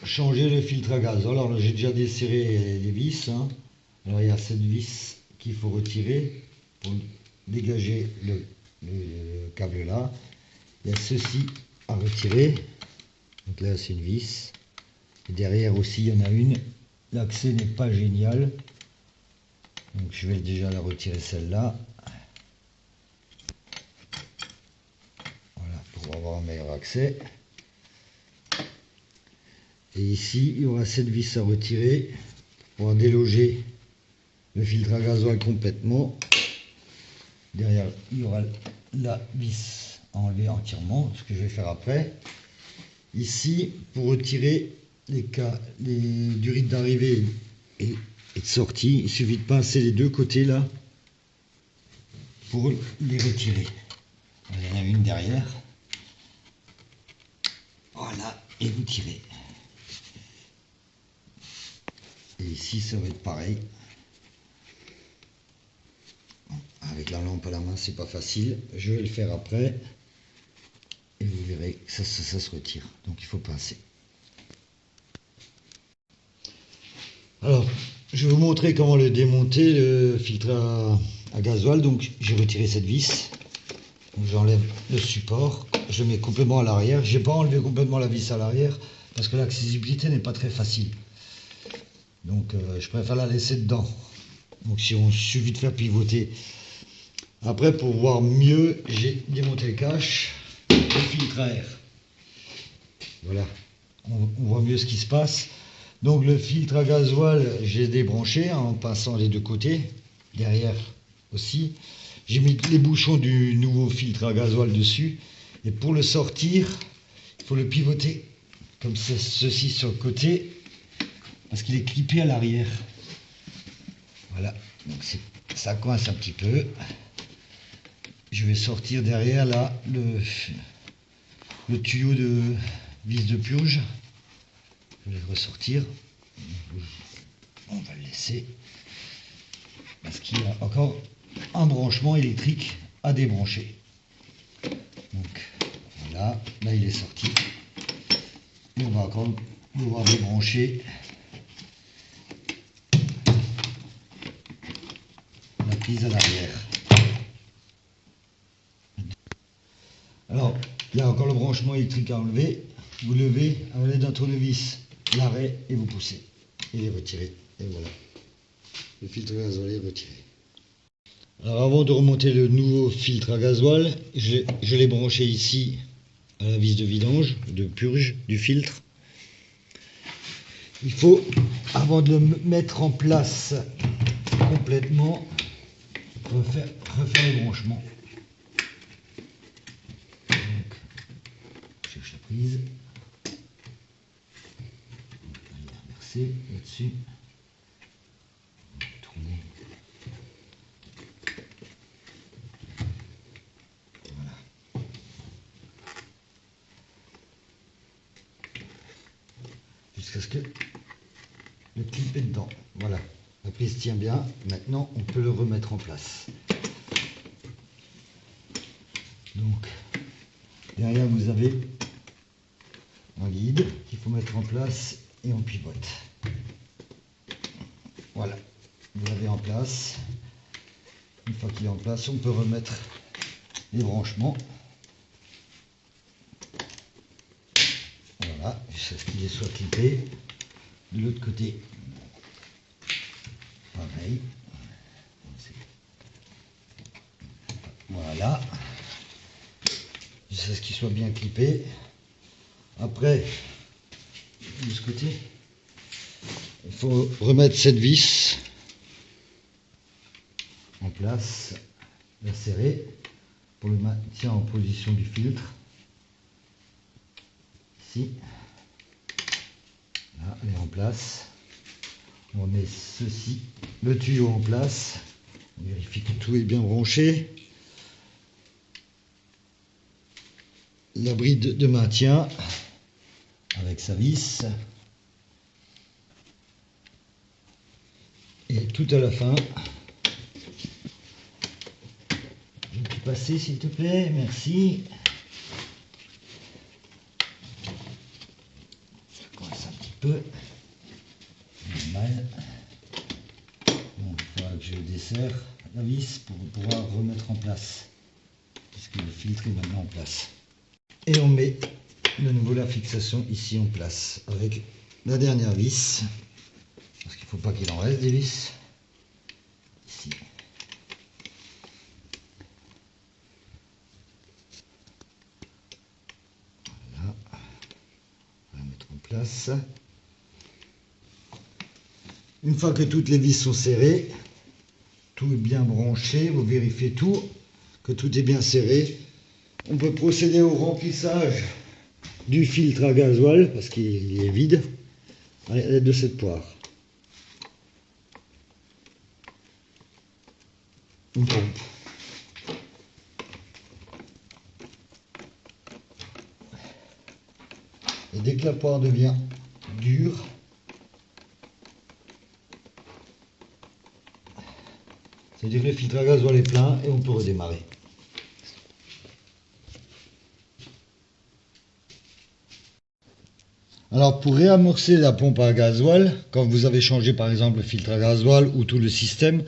Changer le filtre à gaz. Alors j'ai déjà desserré les vis. Hein. Alors il y a cette vis qu'il faut retirer pour dégager le câble là. Il y a ceci à retirer. Donc là c'est une vis. Et derrière aussi il y en a une. L'accès n'est pas génial. Donc je vais déjà la retirer celle-là. Voilà, pour avoir un meilleur accès. Et ici, il y aura cette vis à retirer pour déloger le filtre à gasoil complètement. Derrière, il y aura la vis à enlever entièrement, ce que je vais faire après. Ici, pour retirer les durites d'arrivée et de sortie, il suffit de pincer les deux côtés là pour les retirer. Il y en a une derrière. Voilà, et vous tirez. Et ici, ça va être pareil. Avec la lampe à la main, c'est pas facile. Je vais le faire après. Et vous verrez que ça se retire. Donc, il faut pincer. Alors, je vais vous montrer comment le démonter, le filtre à gasoil. Donc, j'ai retiré cette vis. J'enlève le support. Je le mets complètement à l'arrière. Je n'ai pas enlevé complètement la vis à l'arrière parce que l'accessibilité n'est pas très facile. Donc je préfère la laisser dedans. Donc si on suffit de faire pivoter. Après pour voir mieux, j'ai démonté le cache, le filtre à air. Voilà, on voit mieux ce qui se passe. Donc le filtre à gasoil, j'ai débranché en passant les deux côtés, derrière aussi. J'ai mis les bouchons du nouveau filtre à gasoil dessus. Et pour le sortir, il faut le pivoter comme ceci sur le côté. Parce qu'il est clippé à l'arrière. Voilà, donc ça coince un petit peu. Je vais sortir derrière là le tuyau de vis de purge. Je vais le ressortir. On va le laisser. Parce qu'il y a encore un branchement électrique à débrancher. Donc voilà, là il est sorti. Et on va encore devoir débrancher prise à l'arrière. Alors, il y a encore le branchement électrique à enlever. Vous levez à l'aide d'un tournevis l'arrêt et vous poussez. Et les retirez. Et voilà. Le filtre à gasoil est retiré. Alors avant de remonter le nouveau filtre à gasoil, je l'ai branché ici à la vis de vidange, de purge du filtre. Il faut, avant de le mettre en place complètement, refaire le branchement. Donc, je cherche la prise. On va inverser là-dessus. Tourner. Voilà. Jusqu'à ce que le clip est dedans. Voilà. La prise tient bien. Maintenant, on peut le remettre en place. Donc, derrière, vous avez un guide qu'il faut mettre en place et on pivote. Voilà. Vous l'avez en place. Une fois qu'il est en place, on peut remettre les branchements. Voilà. Jusqu'à ce qu'il soit clippé. De l'autre côté, pareil. Voilà. Jusqu'à ce qu'il soit bien clippé. Après, de ce côté, il faut remettre cette vis en place, la serrer pour le maintien en position du filtre. Ici. Là, elle est en place. On met ceci, le tuyau en place. On vérifie que tout est bien branché. La bride de maintien avec sa vis. Et tout à la fin, je peux passer s'il te plaît, merci. Ça coince peu. Normal. Donc il faudra que je desserre la vis pour pouvoir remettre en place, puisque le filtre est maintenant en place. Et on met de nouveau la fixation ici en place avec la dernière vis, parce qu'il ne faut pas qu'il en reste des vis. Ici. Voilà. On va la mettre en place. Une fois que toutes les vis sont serrées, tout est bien branché, vous vérifiez tout, que tout est bien serré. On peut procéder au remplissage du filtre à gasoil, parce qu'il est vide, à l'aide de cette poire. Une pompe. Et dès que la poire devient dure, c'est-à-dire que le filtre à gasoil est plein et on peut redémarrer. Alors pour réamorcer la pompe à gasoil, quand vous avez changé par exemple le filtre à gasoil ou tout le système,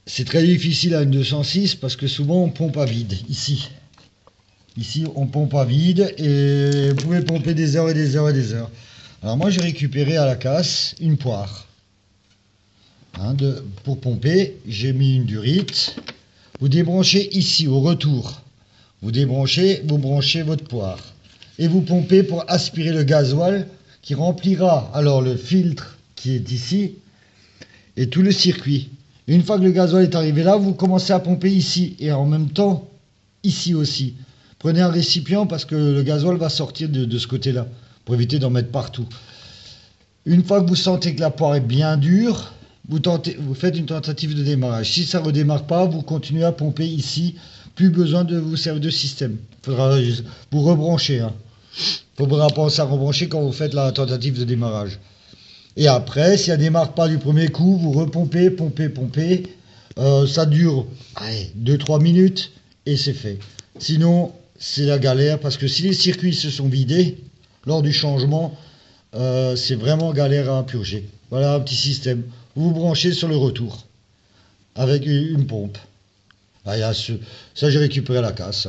c'est très difficile à une 206 parce que souvent on pompe à vide, ici. Ici on pompe à vide et vous pouvez pomper des heures et des heures et des heures. Alors moi j'ai récupéré à la casse une poire. Pour pomper, j'ai mis une durite. Vous débranchez ici au retour. Vous débranchez, vous branchez votre poire. Et vous pompez pour aspirer le gasoil qui remplira alors le filtre qui est ici et tout le circuit. Une fois que le gasoil est arrivé là, vous commencez à pomper ici et en même temps ici aussi. Prenez un récipient parce que le gasoil va sortir de ce côté-là pour éviter d'en mettre partout. Une fois que vous sentez que la poire est bien dure, vous faites une tentative de démarrage. Si ça ne redémarre pas, vous continuez à pomper ici. Plus besoin de vous servir de système. Il faudra vous rebrancher. Il faudra penser à rebrancher quand vous faites la tentative de démarrage. Et après, si elle ne démarre pas du premier coup, vous repompez, pompez. Ça dure 2-3 minutes et c'est fait. Sinon, c'est la galère parce que si les circuits se sont vidés lors du changement, c'est vraiment galère à purger. Voilà un petit système. Vous vous branchez sur le retour avec une pompe. Ah, ça j'ai récupéré à la casse.